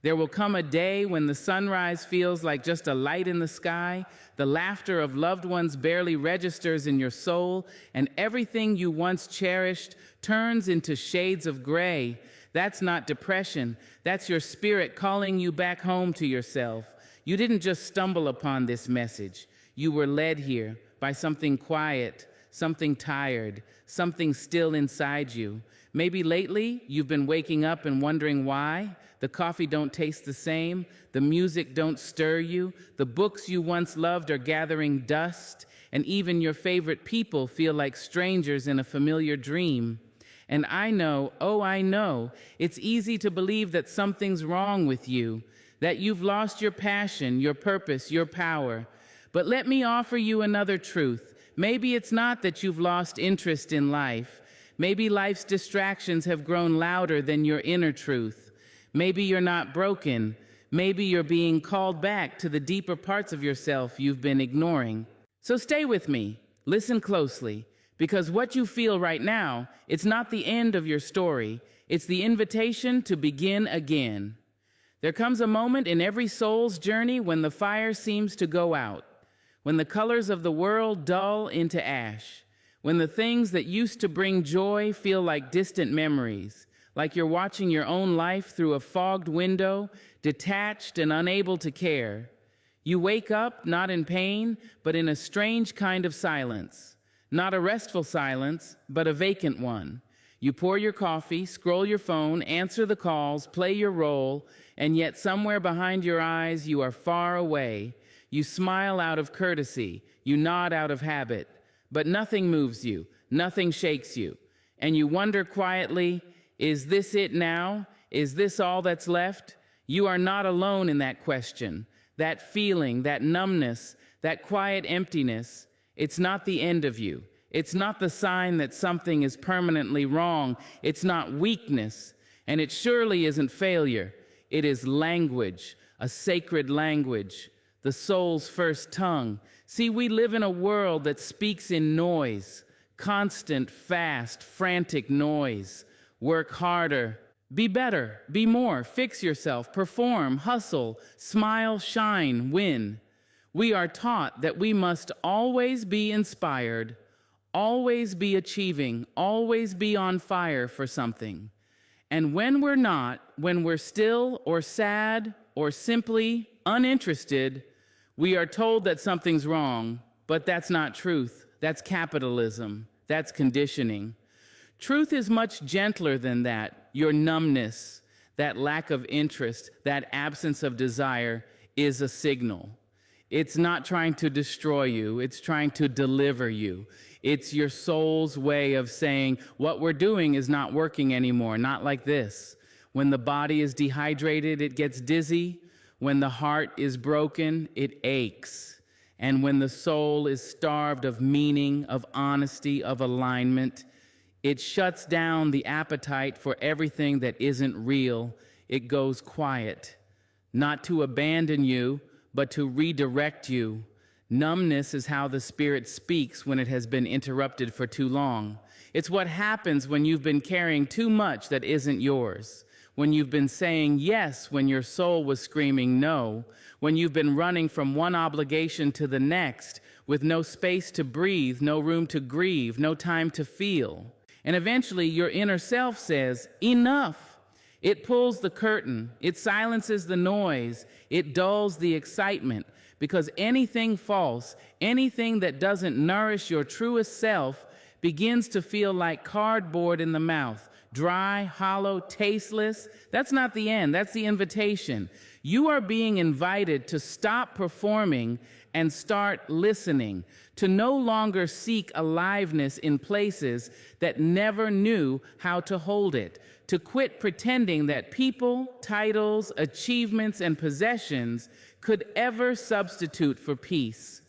There will come a day when the sunrise feels like just a light in the sky, the laughter of loved ones barely registers in your soul, and everything you once cherished turns into shades of gray. That's not depression. That's your spirit calling you back home to yourself. You didn't just stumble upon this message. You were led here by something quiet, something tired, something still inside you. Maybe lately you've been waking up and wondering why. The coffee don't taste the same, the music don't stir you, the books you once loved are gathering dust, and even your favorite people feel like strangers in a familiar dream. And I know, oh I know, it's easy to believe that something's wrong with you, that you've lost your passion, your purpose, your power. But let me offer you another truth. Maybe it's not that you've lost interest in life. Maybe life's distractions have grown louder than your inner truth. Maybe you're not broken. Maybe you're being called back to the deeper parts of yourself you've been ignoring. So stay with me. Listen closely. Because what you feel right now, it's not the end of your story. It's the invitation to begin again. There comes a moment in every soul's journey when the fire seems to go out, when the colors of the world dull into ash, when the things that used to bring joy feel like distant memories, like you're watching your own life through a fogged window, detached and unable to care. You wake up not in pain, but in a strange kind of silence. Not a restful silence, but a vacant one. You pour your coffee, scroll your phone, answer the calls, play your role, and yet somewhere behind your eyes you are far away. You smile out of courtesy, you nod out of habit, but nothing moves you, nothing shakes you. And you wonder quietly, is this it now? Is this all that's left? You are not alone in that question, that feeling, that numbness, that quiet emptiness. It's not the end of you. It's not the sign that something is permanently wrong. It's not weakness, and it surely isn't failure. It is language, a sacred language, the soul's first tongue. See, we live in a world that speaks in noise, constant, fast, frantic noise. Work harder, be better, be more, fix yourself, perform, hustle, smile, shine, win. We are taught that we must always be inspired, always be achieving, always be on fire for something. And when we're not, when we're still or sad or simply uninterested, we are told that something's wrong, but that's not truth. That's capitalism. That's conditioning. Truth is much gentler than that. Your numbness, that lack of interest, that absence of desire is a signal. It's not trying to destroy you. It's trying to deliver you. It's your soul's way of saying, what we're doing is not working anymore, not like this. When the body is dehydrated, it gets dizzy. When the heart is broken, it aches. And when the soul is starved of meaning, of honesty, of alignment, it shuts down the appetite for everything that isn't real. It goes quiet, not to abandon you, but to redirect you. Numbness is how the spirit speaks when it has been interrupted for too long. It's what happens when you've been carrying too much that isn't yours. When you've been saying yes when your soul was screaming no. When you've been running from one obligation to the next with no space to breathe, no room to grieve, no time to feel. And eventually your inner self says, enough. It pulls the curtain. It silences the noise. It dulls the excitement. Because anything false, anything that doesn't nourish your truest self begins to feel like cardboard in the mouth. Dry, hollow, tasteless. That's not the end. That's the invitation. You are being invited to stop performing and start listening, to no longer seek aliveness in places that never knew how to hold it, to quit pretending that people, titles, achievements, and possessions could ever substitute for peace.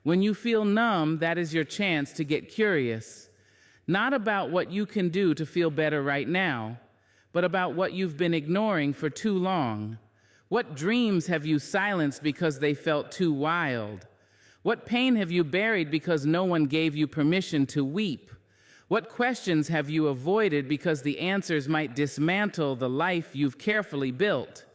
When you feel numb, that is your chance to get curious. Not about what you can do to feel better right now, but about what you've been ignoring for too long. What dreams have you silenced because they felt too wild? What pain have you buried because no one gave you permission to weep? What questions have you avoided because the answers might dismantle the life you've carefully built?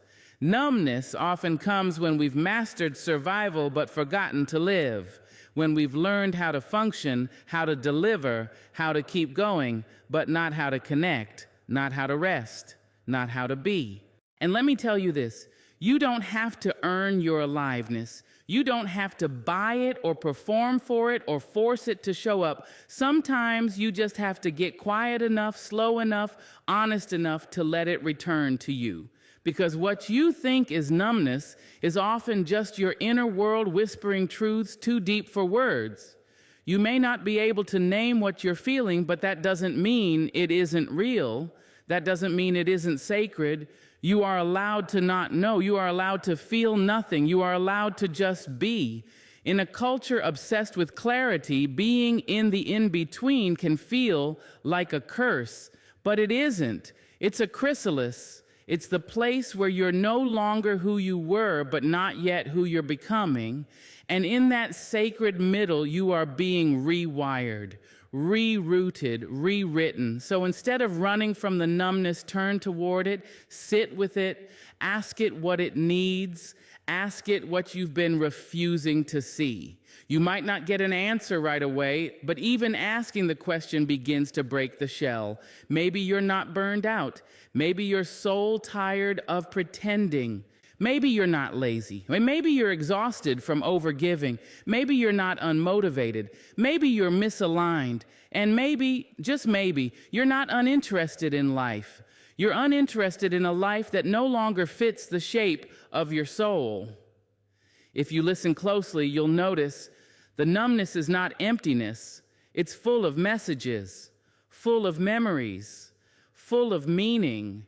Numbness often comes when we've mastered survival but forgotten to live, when we've learned how to function, how to deliver, how to keep going, but not how to connect, not how to rest, not how to be. And let me tell you this, you don't have to earn your aliveness. You don't have to buy it or perform for it or force it to show up. Sometimes you just have to get quiet enough, slow enough, honest enough to let it return to you. Because what you think is numbness is often just your inner world whispering truths too deep for words. You may not be able to name what you're feeling, but that doesn't mean it isn't real. That doesn't mean it isn't sacred. You are allowed to not know. You are allowed to feel nothing. You are allowed to just be. In a culture obsessed with clarity, being in the in-between can feel like a curse, but it isn't. It's a chrysalis. It's the place where you're no longer who you were, but not yet who you're becoming. And in that sacred middle, you are being rewired, rerouted, rewritten. So instead of running from the numbness, turn toward it, sit with it, ask it what it needs, ask it what you've been refusing to see. You might not get an answer right away, but even asking the question begins to break the shell. Maybe you're not burned out. Maybe you're soul tired of pretending. Maybe you're not lazy. Maybe you're exhausted from overgiving. Maybe you're not unmotivated. Maybe you're misaligned. And maybe, just maybe, you're not uninterested in life. You're uninterested in a life that no longer fits the shape of your soul. If you listen closely, you'll notice the numbness is not emptiness. It's full of messages, full of memories, full of meaning.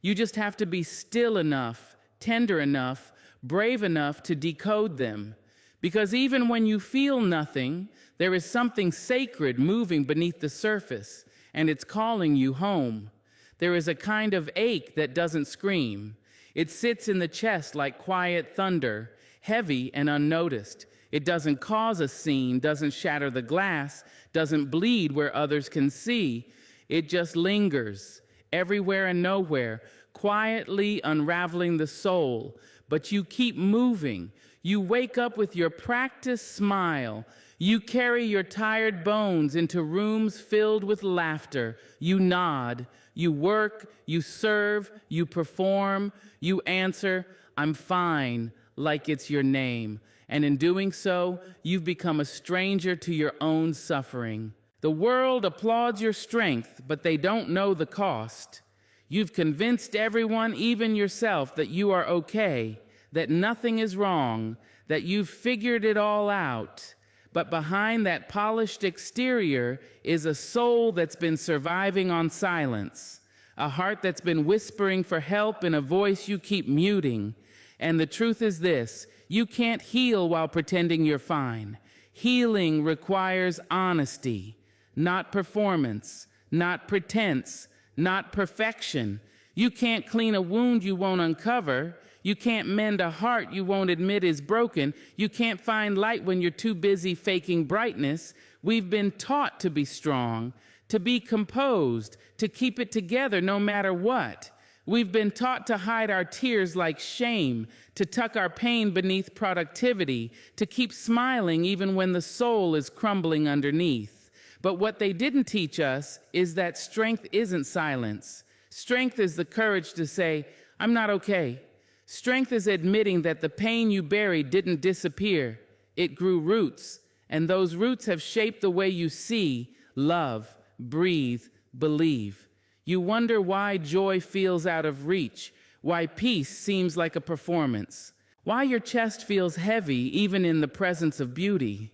You just have to be still enough, tender enough, brave enough to decode them. Because even when you feel nothing, there is something sacred moving beneath the surface, and it's calling you home. There is a kind of ache that doesn't scream. It sits in the chest like quiet thunder, heavy and unnoticed. It doesn't cause a scene, doesn't shatter the glass, doesn't bleed where others can see. It just lingers, everywhere and nowhere, quietly unraveling the soul. But you keep moving. You wake up with your practiced smile. You carry your tired bones into rooms filled with laughter. You nod. You work. You serve. You perform. You answer, "I'm fine," like it's your name. And in doing so, you've become a stranger to your own suffering. The world applauds your strength, but they don't know the cost. You've convinced everyone, even yourself, that you are okay, that nothing is wrong, that you've figured it all out. But behind that polished exterior is a soul that's been surviving on silence, a heart that's been whispering for help in a voice you keep muting. And the truth is this, you can't heal while pretending you're fine. Healing requires honesty, not performance, not pretense, not perfection. You can't clean a wound you won't uncover. You can't mend a heart you won't admit is broken. You can't find light when you're too busy faking brightness. We've been taught to be strong, to be composed, to keep it together no matter what. We've been taught to hide our tears like shame, to tuck our pain beneath productivity, to keep smiling even when the soul is crumbling underneath. But what they didn't teach us is that strength isn't silence. Strength is the courage to say, "I'm not okay." Strength is admitting that the pain you buried didn't disappear. It grew roots, and those roots have shaped the way you see, love, breathe, believe. You wonder why joy feels out of reach, why peace seems like a performance, why your chest feels heavy even in the presence of beauty.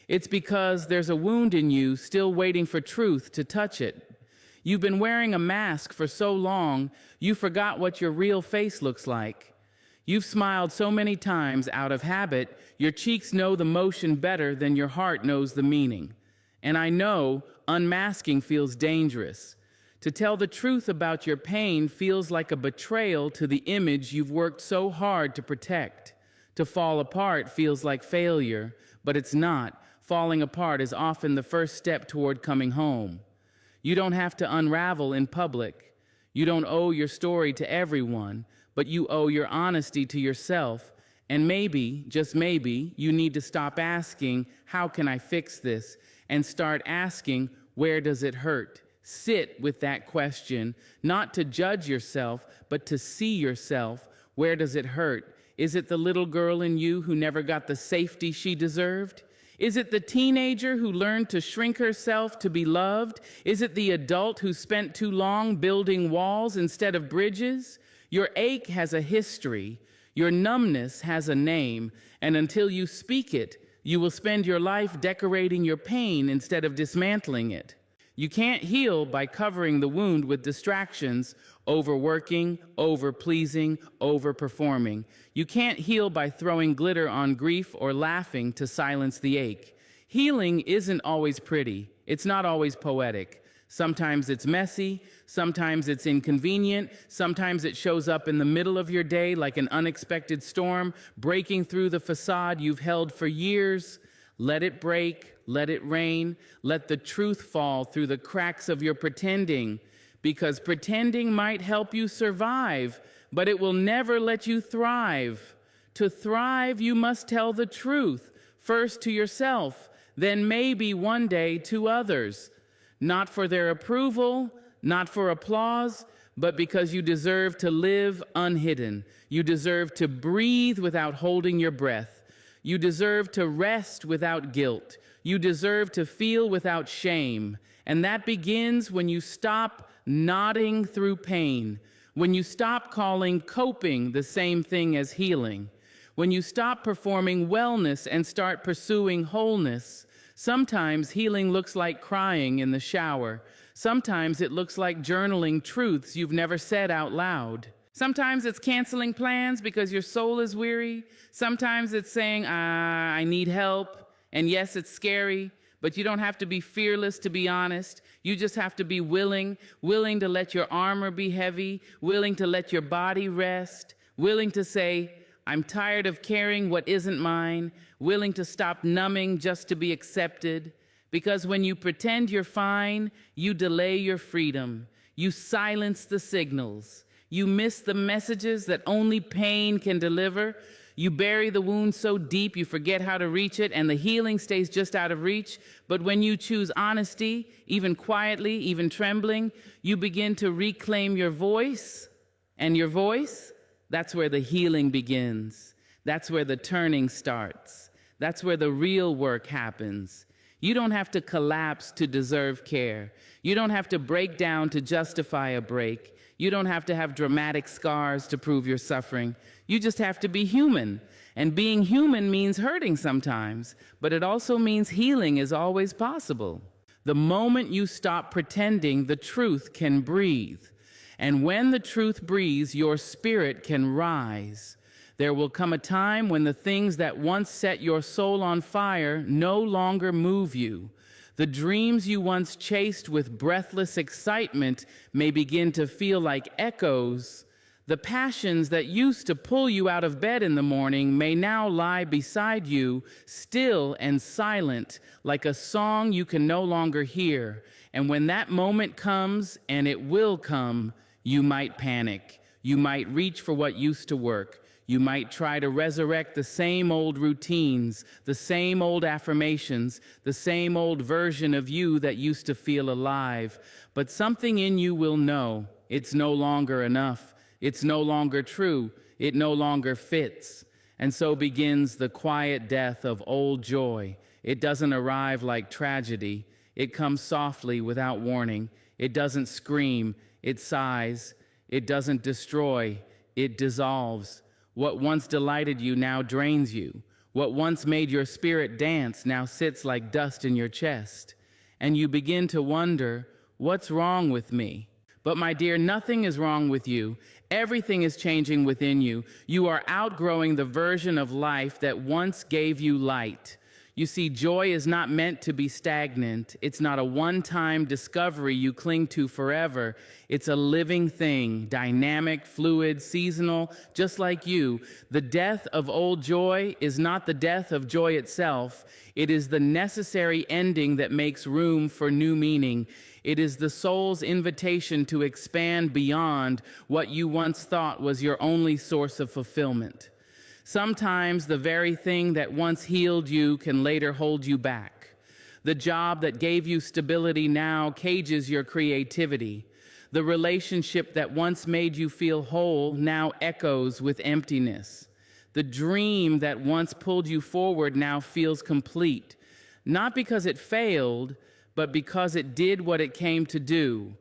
It's because there's a wound in you still waiting for truth to touch it. You've been wearing a mask for so long, you forgot what your real face looks like. You've smiled so many times out of habit, your cheeks know the motion better than your heart knows the meaning. And I know unmasking feels dangerous. To tell the truth about your pain feels like a betrayal to the image you've worked so hard to protect. To fall apart feels like failure, but it's not. Falling apart is often the first step toward coming home. You don't have to unravel in public. You don't owe your story to everyone, but you owe your honesty to yourself. And maybe, just maybe, you need to stop asking, how can I fix this? And start asking, where does it hurt? Sit with that question, not to judge yourself, but to see yourself. Where does it hurt? Is it the little girl in you who never got the safety she deserved? Is it the teenager who learned to shrink herself to be loved? Is it the adult who spent too long building walls instead of bridges? Your ache has a history. Your numbness has a name. And until you speak it, you will spend your life decorating your pain instead of dismantling it. You can't heal by covering the wound with distractions, overworking, overpleasing, overperforming. You can't heal by throwing glitter on grief or laughing to silence the ache. Healing isn't always pretty. It's not always poetic. Sometimes it's messy, sometimes it's inconvenient, sometimes it shows up in the middle of your day like an unexpected storm, breaking through the facade you've held for years. Let it break, let it rain, let the truth fall through the cracks of your pretending, because pretending might help you survive, but it will never let you thrive. To thrive, you must tell the truth, first to yourself, then maybe one day to others. Not for their approval, not for applause, but because you deserve to live unhidden. You deserve to breathe without holding your breath. You deserve to rest without guilt. You deserve to feel without shame. And that begins when you stop nodding through pain, when you stop calling coping the same thing as healing, when you stop performing wellness and start pursuing wholeness. Sometimes healing looks like crying in the shower. Sometimes it looks like journaling truths you've never said out loud. Sometimes it's canceling plans because your soul is weary. Sometimes it's saying, I need help. And yes, it's scary, but you don't have to be fearless to be honest. You just have to be willing to let your armor be heavy, willing to let your body rest, willing to say, I'm tired of carrying what isn't mine, willing to stop numbing just to be accepted. Because when you pretend you're fine, you delay your freedom. You silence the signals. You miss the messages that only pain can deliver. You bury the wound so deep you forget how to reach it, and the healing stays just out of reach. But when you choose honesty, even quietly, even trembling, you begin to reclaim your voice. And your voice, that's where the healing begins. That's where the turning starts. That's where the real work happens. You don't have to collapse to deserve care. You don't have to break down to justify a break. You don't have to have dramatic scars to prove you're suffering. You just have to be human. And being human means hurting sometimes, but it also means healing is always possible. The moment you stop pretending, the truth can breathe. And when the truth breathes, your spirit can rise. There will come a time when the things that once set your soul on fire no longer move you. The dreams you once chased with breathless excitement may begin to feel like echoes. The passions that used to pull you out of bed in the morning may now lie beside you, still and silent, like a song you can no longer hear. And when that moment comes, and it will come, you might panic. You might reach for what used to work. You might try to resurrect the same old routines, the same old affirmations, the same old version of you that used to feel alive. But something in you will know it's no longer enough. It's no longer true. It no longer fits. And so begins the quiet death of old joy. It doesn't arrive like tragedy. It comes softly without warning. It doesn't scream. It sighs. It doesn't destroy. It dissolves. What once delighted you now drains you. What once made your spirit dance now sits like dust in your chest. And you begin to wonder, what's wrong with me? But my dear, nothing is wrong with you. Everything is changing within you. You are outgrowing the version of life that once gave you light. You see, joy is not meant to be stagnant. It's not a one-time discovery you cling to forever. It's a living thing, dynamic, fluid, seasonal, just like you. The death of old joy is not the death of joy itself. It is the necessary ending that makes room for new meaning. It is the soul's invitation to expand beyond what you once thought was your only source of fulfillment. Sometimes the very thing that once healed you can later hold you back. The job that gave you stability now cages your creativity. The relationship that once made you feel whole now echoes with emptiness. The dream that once pulled you forward now feels complete, not because it failed, but because it did what it came to do,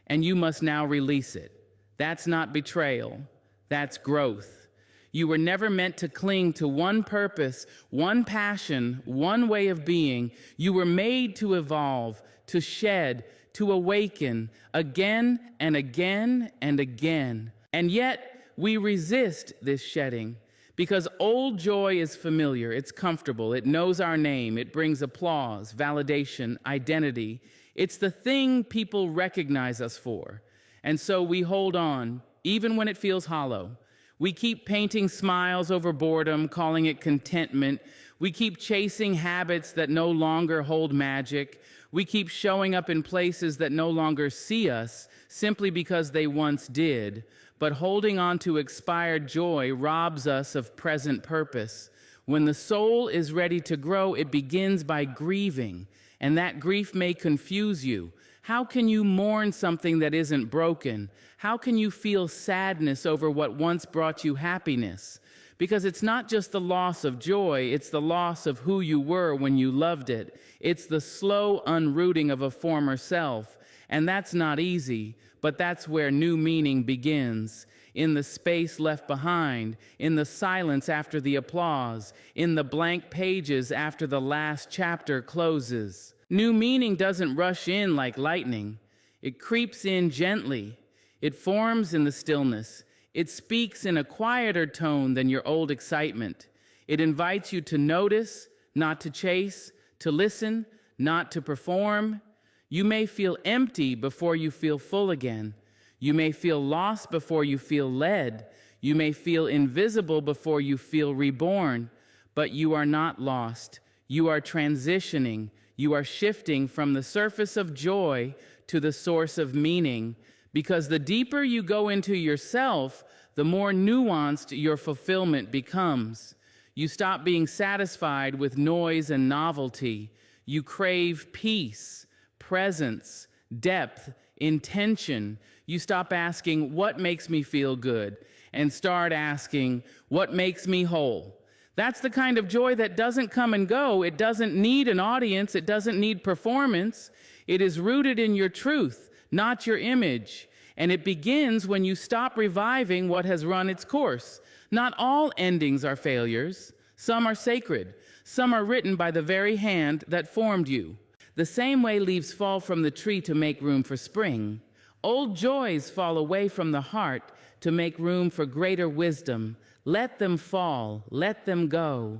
and you must now release it. That's not betrayal, that's growth. You were never meant to cling to one purpose, one passion, one way of being. You were made to evolve, to shed, to awaken again and again and again. And yet, we resist this shedding because old joy is familiar, it's comfortable, it knows our name, it brings applause, validation, identity. It's the thing people recognize us for. And so we hold on, even when it feels hollow. We keep painting smiles over boredom, calling it contentment. We keep chasing habits that no longer hold magic. We keep showing up in places that no longer see us simply because they once did. But holding on to expired joy robs us of present purpose. When the soul is ready to grow, it begins by grieving, and that grief may confuse you. How can you mourn something that isn't broken? How can you feel sadness over what once brought you happiness? Because it's not just the loss of joy, it's the loss of who you were when you loved it. It's the slow unrooting of a former self. And that's not easy, but that's where new meaning begins. In the space left behind, in the silence after the applause, in the blank pages after the last chapter closes. New meaning doesn't rush in like lightning. It creeps in gently. It forms in the stillness. It speaks in a quieter tone than your old excitement. It invites you to notice, not to chase, to listen, not to perform. You may feel empty before you feel full again. You may feel lost before you feel led. You may feel invisible before you feel reborn. But you are not lost. You are transitioning. You are shifting from the surface of joy to the source of meaning, because the deeper you go into yourself, the more nuanced your fulfillment becomes. You stop being satisfied with noise and novelty. You crave peace, presence, depth, intention. You stop asking, what makes me feel good? And start asking, what makes me whole? That's the kind of joy that doesn't come and go. It doesn't need an audience. It doesn't need performance. It is rooted in your truth, not your image. And it begins when you stop reviving what has run its course. Not all endings are failures. Some are sacred. Some are written by the very hand that formed you. The same way leaves fall from the tree to make room for spring. Old joys fall away from the heart to make room for greater wisdom. Let them fall, let them go.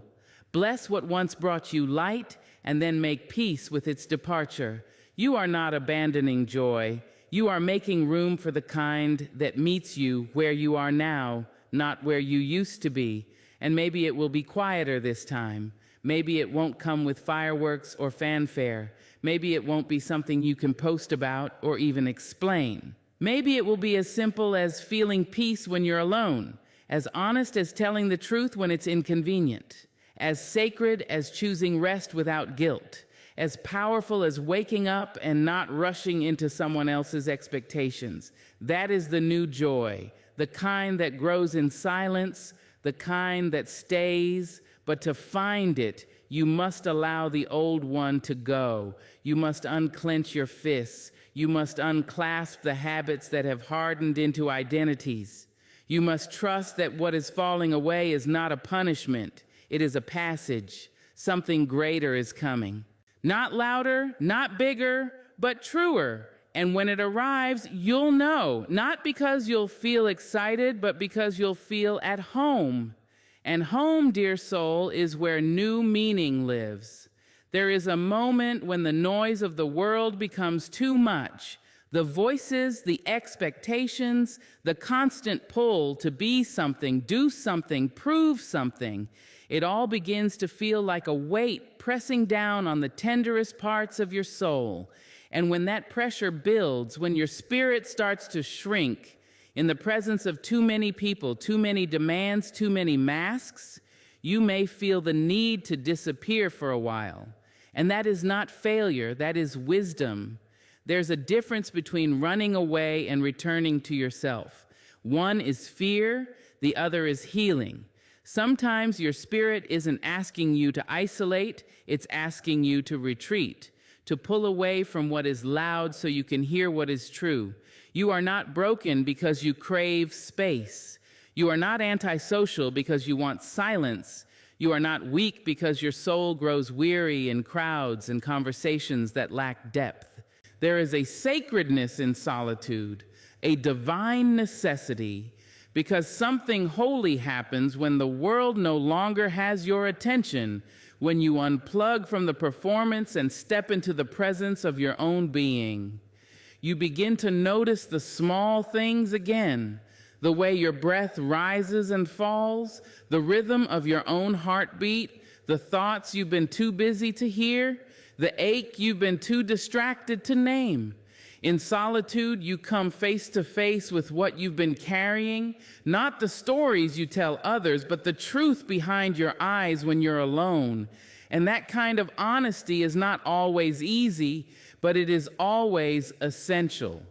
Bless what once brought you light, and then make peace with its departure. You are not abandoning joy. You are making room for the kind that meets you where you are now, not where you used to be. And maybe it will be quieter this time. Maybe it won't come with fireworks or fanfare. Maybe it won't be something you can post about or even explain. Maybe it will be as simple as feeling peace when you're alone, as honest as telling the truth when it's inconvenient, as sacred as choosing rest without guilt, as powerful as waking up and not rushing into someone else's expectations. That is the new joy, the kind that grows in silence, the kind that stays. But to find it, you must allow the old one to go. You must unclench your fists. You must unclasp the habits that have hardened into identities. You must trust that what is falling away is not a punishment. It is a passage. Something greater is coming. Not louder, not bigger, but truer. And when it arrives, you'll know, not because you'll feel excited, but because you'll feel at home. And home, dear soul, is where new meaning lives. There is a moment when the noise of the world becomes too much. The voices, the expectations, the constant pull to be something, do something, prove something. It all begins to feel like a weight pressing down on the tenderest parts of your soul. And when that pressure builds, when your spirit starts to shrink in the presence of too many people, too many demands, too many masks, you may feel the need to disappear for a while. And that is not failure, that is wisdom. There's a difference between running away and returning to yourself. One is fear, the other is healing. Sometimes your spirit isn't asking you to isolate, it's asking you to retreat, to pull away from what is loud so you can hear what is true. You are not broken because you crave space. You are not antisocial because you want silence. You are not weak because your soul grows weary in crowds and conversations that lack depth. There is a sacredness in solitude, a divine necessity, because something holy happens when the world no longer has your attention, when you unplug from the performance and step into the presence of your own being. You begin to notice the small things again, the way your breath rises and falls, the rhythm of your own heartbeat, the thoughts you've been too busy to hear, the ache you've been too distracted to name. In solitude, you come face to face with what you've been carrying, not the stories you tell others, but the truth behind your eyes when you're alone. And that kind of honesty is not always easy, but it is always essential.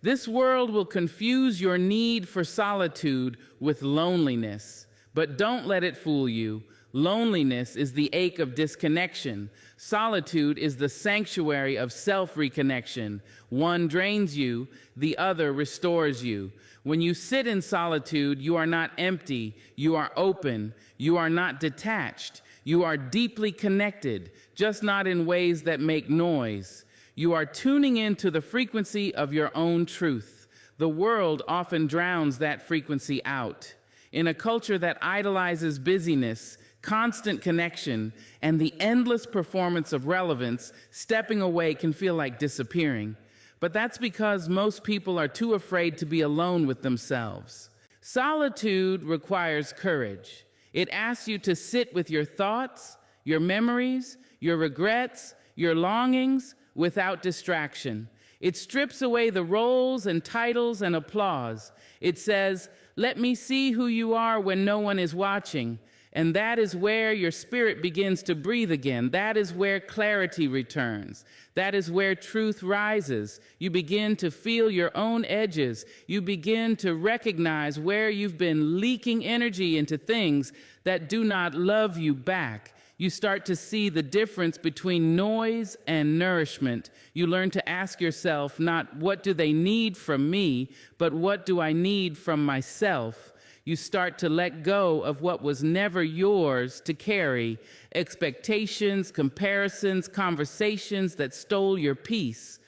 This world will confuse your need for solitude with loneliness, but don't let it fool you. Loneliness is the ache of disconnection. Solitude is the sanctuary of self-reconnection. One drains you, the other restores you. When you sit in solitude, you are not empty, you are open, you are not detached, you are deeply connected, just not in ways that make noise. You are tuning into the frequency of your own truth. The world often drowns that frequency out. In a culture that idolizes busyness, constant connection, and the endless performance of relevance, stepping away can feel like disappearing. But that's because most people are too afraid to be alone with themselves. Solitude requires courage. It asks you to sit with your thoughts, your memories, your regrets, your longings, without distraction. It strips away the roles and titles and applause. It says, "Let me see who you are when no one is watching." And that is where your spirit begins to breathe again. That is where clarity returns. That is where truth rises. You begin to feel your own edges. You begin to recognize where you've been leaking energy into things that do not love you back. You start to see the difference between noise and nourishment. You learn to ask yourself not what do they need from me, but what do I need from myself? You start to let go of what was never yours to carry, expectations, comparisons, conversations that stole your peace.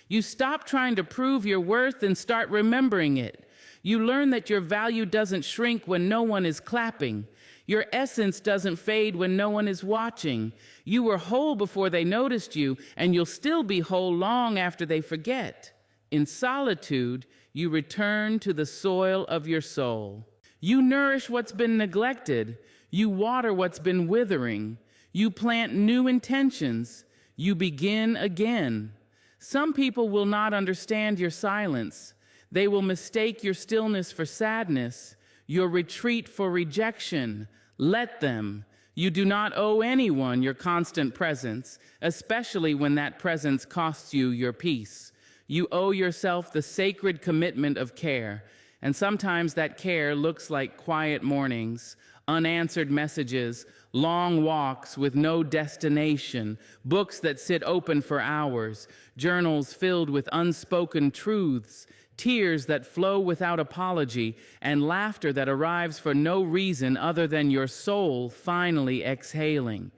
You stop trying to prove your worth and start remembering it. You learn that your value doesn't shrink when no one is clapping. Your essence doesn't fade when no one is watching. You were whole before they noticed you, and you'll still be whole long after they forget. In solitude, you return to the soil of your soul. You nourish what's been neglected. You water what's been withering. You plant new intentions. You begin again. Some people will not understand your silence. They will mistake your stillness for sadness, your retreat for rejection. Let them. You do not owe anyone your constant presence, especially when that presence costs you your peace. You owe yourself the sacred commitment of care. And sometimes that care looks like quiet mornings, unanswered messages, long walks with no destination, books that sit open for hours, journals filled with unspoken truths, tears that flow without apology, and laughter that arrives for no reason other than your soul finally exhaling.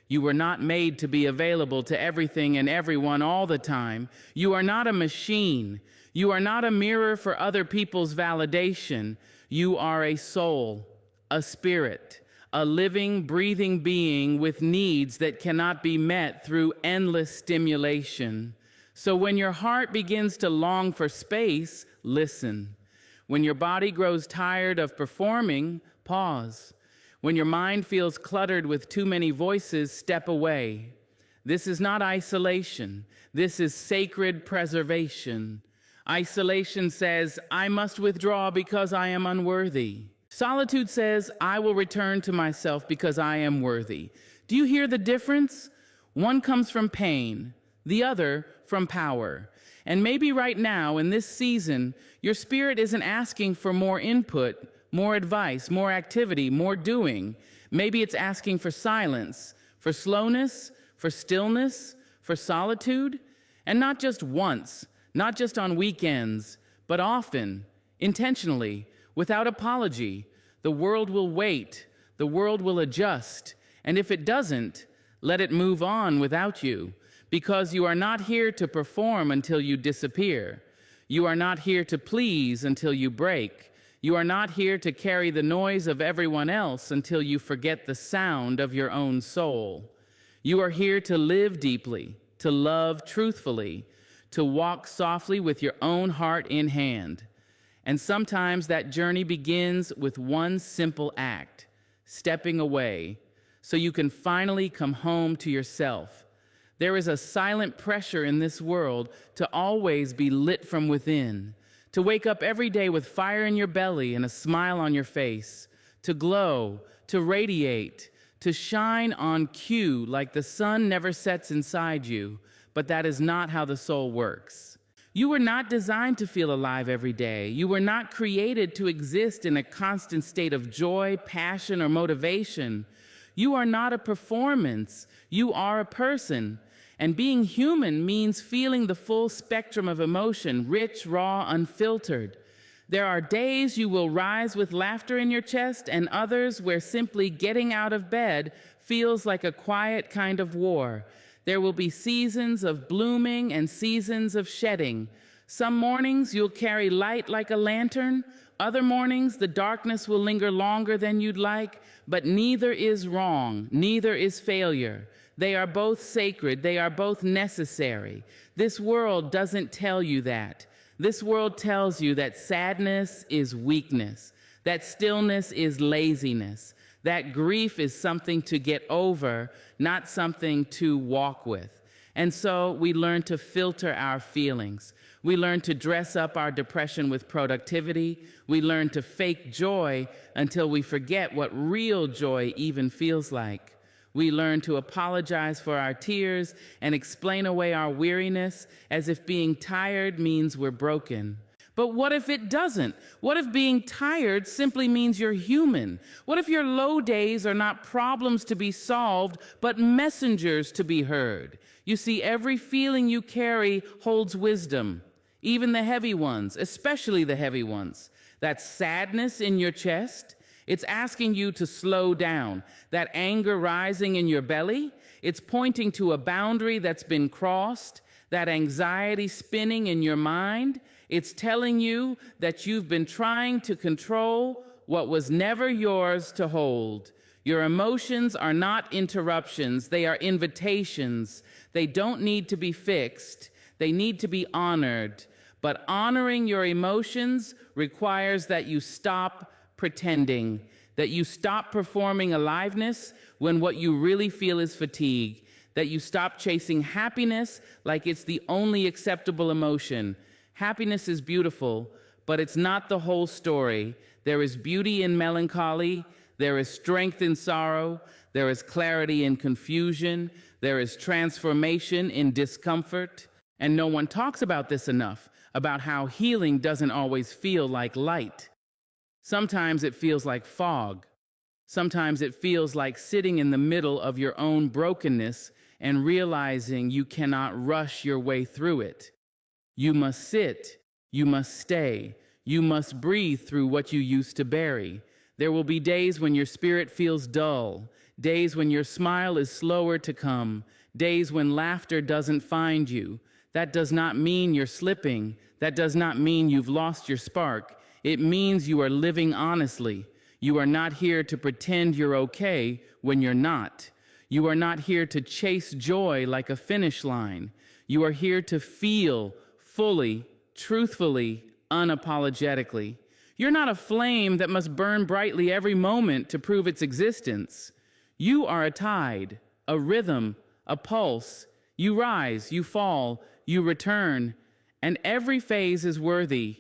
You were not made to be available to everything and everyone all the time. You are not a machine. You are not a mirror for other people's validation. You are a soul, a spirit, a living, breathing being with needs that cannot be met through endless stimulation. So when your heart begins to long for space, listen. When your body grows tired of performing, pause. When your mind feels cluttered with too many voices, step away. This is not isolation. This is sacred preservation. Isolation says, I must withdraw because I am unworthy. Solitude says, I will return to myself because I am worthy. Do you hear the difference? One comes from pain, the other from power. And maybe right now, in this season, your spirit isn't asking for more input, more advice, more activity, more doing. Maybe it's asking for silence, for slowness, for stillness, for solitude. And not just once, not just on weekends, but often, intentionally, without apology. The world will wait, the world will adjust, and if it doesn't, let it move on without you, because you are not here to perform until you disappear. You are not here to please until you break. You are not here to carry the noise of everyone else until you forget the sound of your own soul. You are here to live deeply, to love truthfully, to walk softly with your own heart in hand. And sometimes that journey begins with one simple act, stepping away, so you can finally come home to yourself. There is a silent pressure in this world to always be lit from within, to wake up every day with fire in your belly and a smile on your face, to glow, to radiate, to shine on cue like the sun never sets inside you, but that is not how the soul works. You were not designed to feel alive every day. You were not created to exist in a constant state of joy, passion, or motivation. You are not a performance. You are a person. And being human means feeling the full spectrum of emotion, rich, raw, unfiltered. There are days you will rise with laughter in your chest and others where simply getting out of bed feels like a quiet kind of war. There will be seasons of blooming and seasons of shedding. Some mornings you'll carry light like a lantern. Other mornings the darkness will linger longer than you'd like, but neither is wrong, neither is failure. They are both sacred, they are both necessary. This world doesn't tell you that. This world tells you that sadness is weakness, that stillness is laziness, that grief is something to get over, not something to walk with. And so we learn to filter our feelings. We learn to dress up our depression with productivity. We learn to fake joy until we forget what real joy even feels like. We learn to apologize for our tears and explain away our weariness as if being tired means we're broken. But what if it doesn't? What if being tired simply means you're human? What if your low days are not problems to be solved, but messengers to be heard? You see, every feeling you carry holds wisdom, even the heavy ones, especially the heavy ones. That sadness in your chest, it's asking you to slow down. That anger rising in your belly, it's pointing to a boundary that's been crossed. That anxiety spinning in your mind, it's telling you that you've been trying to control what was never yours to hold. Your emotions are not interruptions, they are invitations. They don't need to be fixed, they need to be honored. But honoring your emotions requires that you stop pretending, that you stop performing aliveness when what you really feel is fatigue, that you stop chasing happiness like it's the only acceptable emotion. Happiness is beautiful, but it's not the whole story. There is beauty in melancholy, there is strength in sorrow, there is clarity in confusion, there is transformation in discomfort. And no one talks about this enough, about how healing doesn't always feel like light. Sometimes it feels like fog. Sometimes it feels like sitting in the middle of your own brokenness and realizing you cannot rush your way through it. You must sit, you must stay, you must breathe through what you used to bury. There will be days when your spirit feels dull, days when your smile is slower to come, days when laughter doesn't find you. That does not mean you're slipping. That does not mean you've lost your spark. It means you are living honestly. You are not here to pretend you're okay when you're not. You are not here to chase joy like a finish line. You are here to feel fully, truthfully, unapologetically. You're not a flame that must burn brightly every moment to prove its existence. You are a tide, a rhythm, a pulse. You rise, you fall, you return, and every phase is worthy.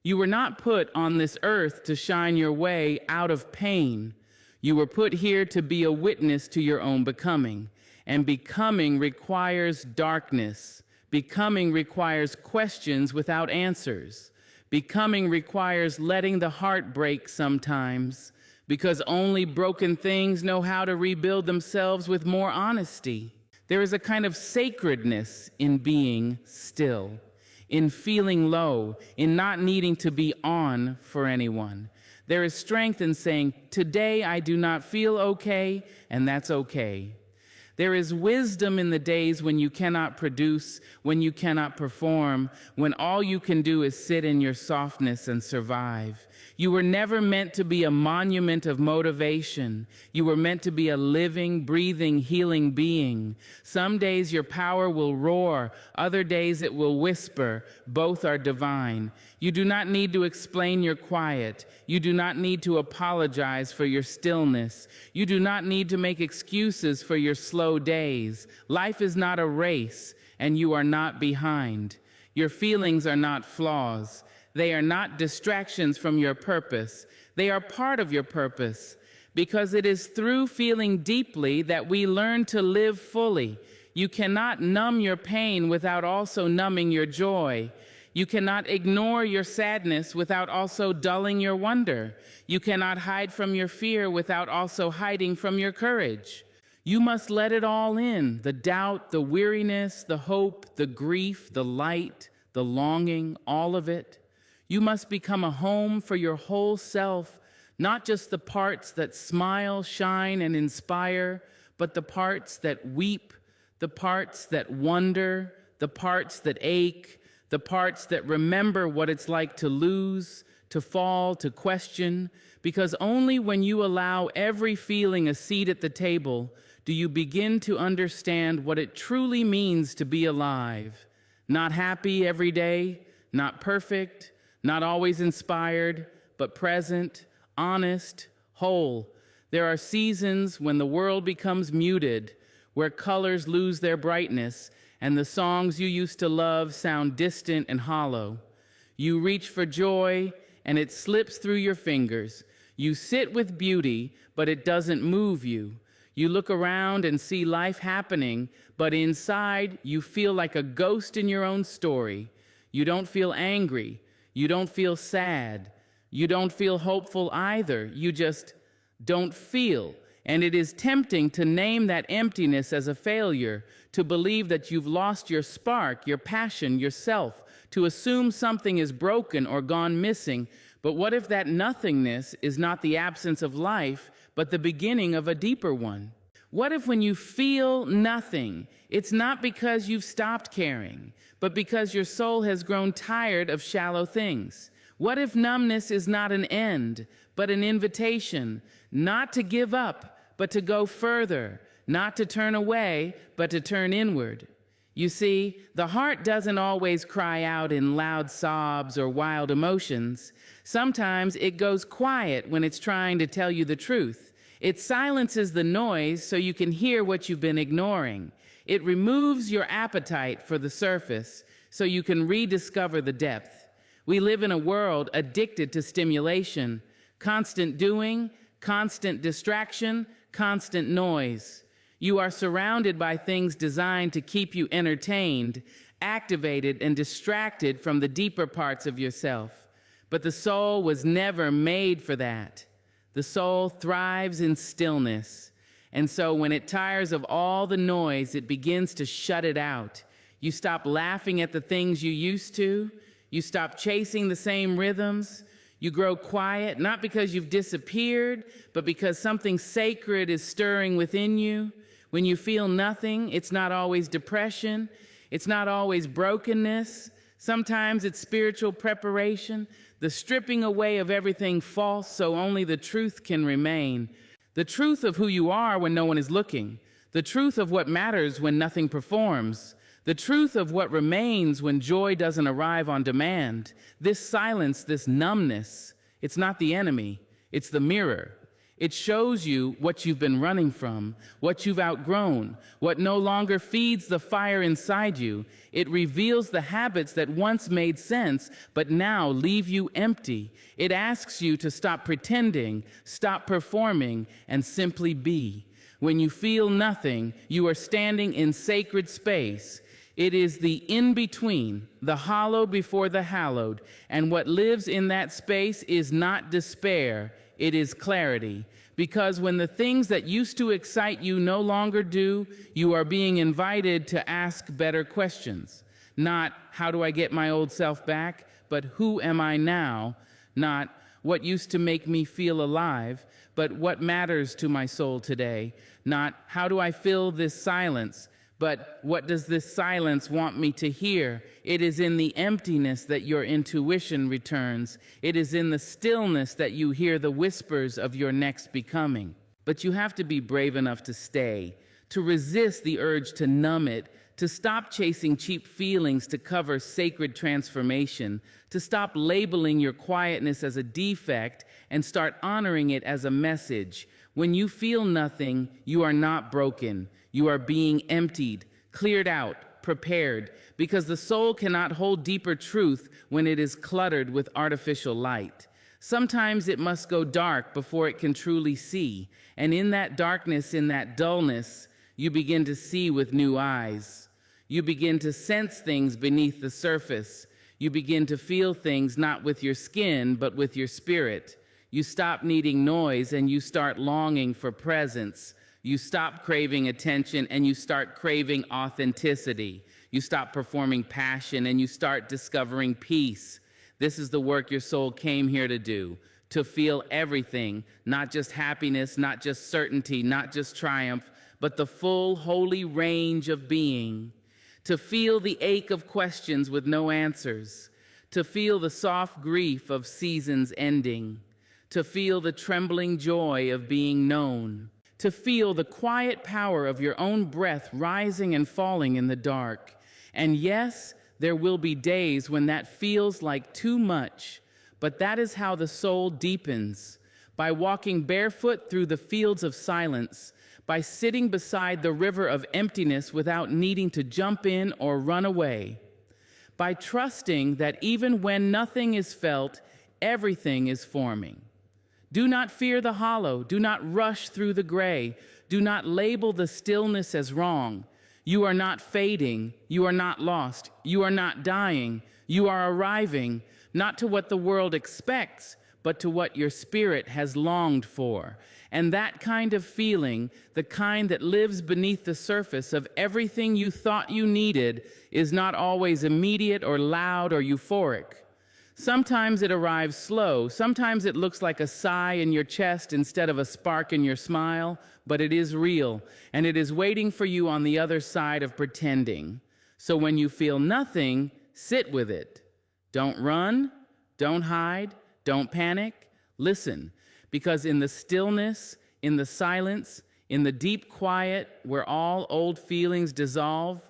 You were not put on this earth to shine your way out of pain. You were put here to be a witness to your own becoming. And becoming requires darkness. Becoming requires questions without answers. Becoming requires letting the heart break sometimes, because only broken things know how to rebuild themselves with more honesty. There is a kind of sacredness in being still, in feeling low, in not needing to be on for anyone. There is strength in saying, today I do not feel okay, and that's okay. There is wisdom in the days when you cannot produce, when you cannot perform, when all you can do is sit in your softness and survive. You were never meant to be a monument of motivation. You were meant to be a living, breathing, healing being. Some days your power will roar, other days it will whisper. Both are divine. You do not need to explain your quiet. You do not need to apologize for your stillness. You do not need to make excuses for your slow days. Life is not a race, and you are not behind. Your feelings are not flaws. They are not distractions from your purpose. They are part of your purpose, because it is through feeling deeply that we learn to live fully. You cannot numb your pain without also numbing your joy. You cannot ignore your sadness without also dulling your wonder. You cannot hide from your fear without also hiding from your courage. You must let it all in, the doubt, the weariness, the hope, the grief, the light, the longing, all of it. You must become a home for your whole self, not just the parts that smile, shine, and inspire, but the parts that weep, the parts that wonder, the parts that ache, the parts that remember what it's like to lose, to fall, to question, because only when you allow every feeling a seat at the table do you begin to understand what it truly means to be alive. Not happy every day, not perfect, not always inspired, but present, honest, whole. There are seasons when the world becomes muted, where colors lose their brightness, and the songs you used to love sound distant and hollow. You reach for joy, and it slips through your fingers. You sit with beauty, but it doesn't move you. You look around and see life happening, but inside you feel like a ghost in your own story. You don't feel angry. You don't feel sad. You don't feel hopeful either. You just don't feel. And it is tempting to name that emptiness as a failure, to believe that you've lost your spark, your passion, yourself, to assume something is broken or gone missing. But what if that nothingness is not the absence of life, but the beginning of a deeper one? What if when you feel nothing, it's not because you've stopped caring, but because your soul has grown tired of shallow things? What if numbness is not an end, but an invitation, not to give up, but to go further, not to turn away, but to turn inward? You see, the heart doesn't always cry out in loud sobs or wild emotions. Sometimes it goes quiet when it's trying to tell you the truth. It silences the noise so you can hear what you've been ignoring. It removes your appetite for the surface so you can rediscover the depth. We live in a world addicted to stimulation, constant doing, constant distraction, constant noise. You are surrounded by things designed to keep you entertained, activated, and distracted from the deeper parts of yourself. But the soul was never made for that. The soul thrives in stillness. And so when it tires of all the noise, it begins to shut it out. You stop laughing at the things you used to. You stop chasing the same rhythms. You grow quiet, not because you've disappeared, but because something sacred is stirring within you. When you feel nothing, it's not always depression. It's not always brokenness. Sometimes it's spiritual preparation, the stripping away of everything false so only the truth can remain. The truth of who you are when no one is looking. The truth of what matters when nothing performs. The truth of what remains when joy doesn't arrive on demand. This silence, this numbness, it's not the enemy, it's the mirror. It shows you what you've been running from, what you've outgrown, what no longer feeds the fire inside you. It reveals the habits that once made sense, but now leave you empty. It asks you to stop pretending, stop performing, and simply be. When you feel nothing, you are standing in sacred space. It is the in-between, the hollow before the hallowed, and what lives in that space is not despair, it is clarity. Because when the things that used to excite you no longer do, you are being invited to ask better questions. Not, how do I get my old self back? But who am I now? Not, what used to make me feel alive? But what matters to my soul today? Not, how do I fill this silence? But what does this silence want me to hear? It is in the emptiness that your intuition returns. It is in the stillness that you hear the whispers of your next becoming. But you have to be brave enough to stay, to resist the urge to numb it, to stop chasing cheap feelings to cover sacred transformation, to stop labeling your quietness as a defect and start honoring it as a message. When you feel nothing, you are not broken. You are being emptied, cleared out, prepared, because the soul cannot hold deeper truth when it is cluttered with artificial light. Sometimes it must go dark before it can truly see, and in that darkness, in that dullness, you begin to see with new eyes. You begin to sense things beneath the surface. You begin to feel things not with your skin, but with your spirit. You stop needing noise and you start longing for presence. You stop craving attention and you start craving authenticity. You stop performing passion and you start discovering peace. This is the work your soul came here to do, to feel everything, not just happiness, not just certainty, not just triumph, but the full, holy range of being. To feel the ache of questions with no answers. To feel the soft grief of seasons ending. To feel the trembling joy of being known. To feel the quiet power of your own breath rising and falling in the dark. And yes, there will be days when that feels like too much, but that is how the soul deepens, by walking barefoot through the fields of silence, by sitting beside the river of emptiness without needing to jump in or run away, by trusting that even when nothing is felt, everything is forming. Do not fear the hollow. Do not rush through the gray. Do not label the stillness as wrong. You are not fading. You are not lost. You are not dying. You are arriving, not to what the world expects, but to what your spirit has longed for. And that kind of feeling, the kind that lives beneath the surface of everything you thought you needed, is not always immediate or loud or euphoric. Sometimes it arrives slow. Sometimes it looks like a sigh in your chest instead of a spark in your smile, but it is real, and it is waiting for you on the other side of pretending. So when you feel nothing, sit with it. Don't run, don't hide, don't panic. Listen, because in the stillness, in the silence, in the deep quiet where all old feelings dissolve,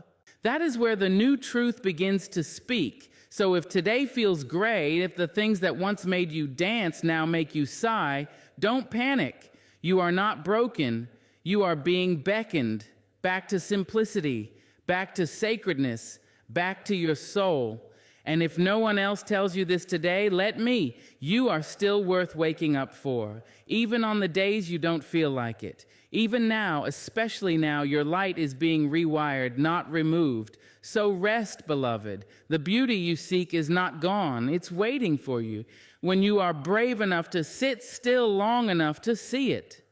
that is where the new truth begins to speak. So if today feels gray, if the things that once made you dance now make you sigh, don't panic. You are not broken. You are being beckoned back to simplicity, back to sacredness, back to your soul. And if no one else tells you this today, let me. You are still worth waking up for, even on the days you don't feel like it. Even now, especially now, your light is being rewired, not removed. So rest, beloved. The beauty you seek is not gone. It's waiting for you when you are brave enough to sit still long enough to see it.